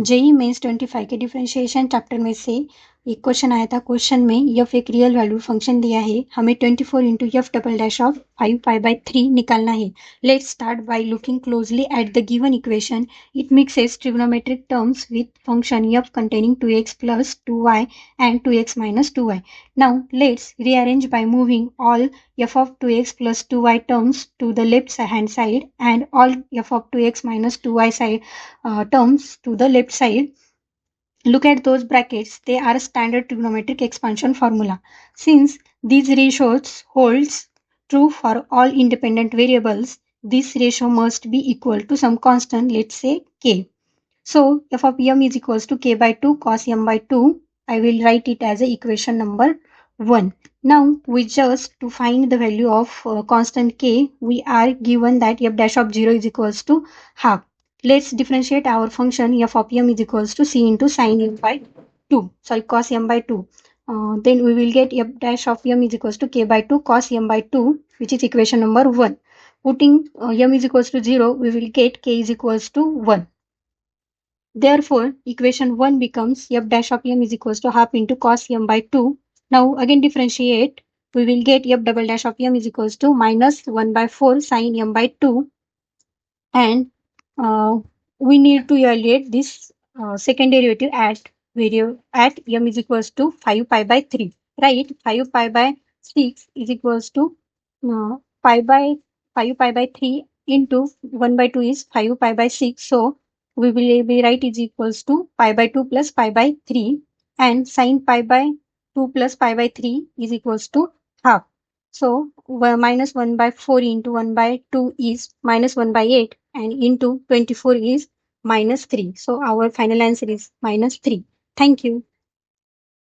JEE mains 25 के differentiation chapter में से एक क्वेश्चन आया था। क्वेश्चन में एफ एक रियल वैल्यू फंक्शन दिया है, हमें 24 into F double dash of 5 pi by 3 निकालना है। Let's start by looking closely at the given equation. It mixes trigonometric terms with function f containing 2x plus 2y and 2x minus 2y. Now let's rearrange by moving all f of 2x plus 2y terms to the left hand side and all f of 2x minus 2y terms to the left side. Look at those brackets. They are standard trigonometric expansion formula. Since these ratios holds true for all independent variables, this ratio must be equal to some constant, let's say k. So f of m is equals to k by 2 cos m by 2. I will write it as a equation number 1. Now we just to find the value of constant k, we are given that f dash of 0 is equals to half. Let's differentiate our function f of m is equals to c into sin m by 2. Sorry, cos m by 2. Then we will get f dash of m is equals to k by 2 cos m by 2, which is equation number 1. Putting m is equals to 0, we will get k is equals to 1. Therefore, equation 1 becomes f dash of m is equals to half into cos m by 2. Now again differentiate, we will get f double dash of m is equals to minus 1 by 4 sin m by 2. And we need to evaluate this second derivative at m is equals to 5 pi by 3. Right? 5 pi by 6 is equals to pi by 5 pi by 3 into 1 by 2 is 5 pi by 6. So we will be write is equals to pi by 2 plus pi by 3, and sin pi by 2 plus pi by 3 is equals to half. So minus 1 by 4 into 1 by 2 is minus 1 by 8, and into 24 is minus 3. So our final answer is minus 3. Thank you.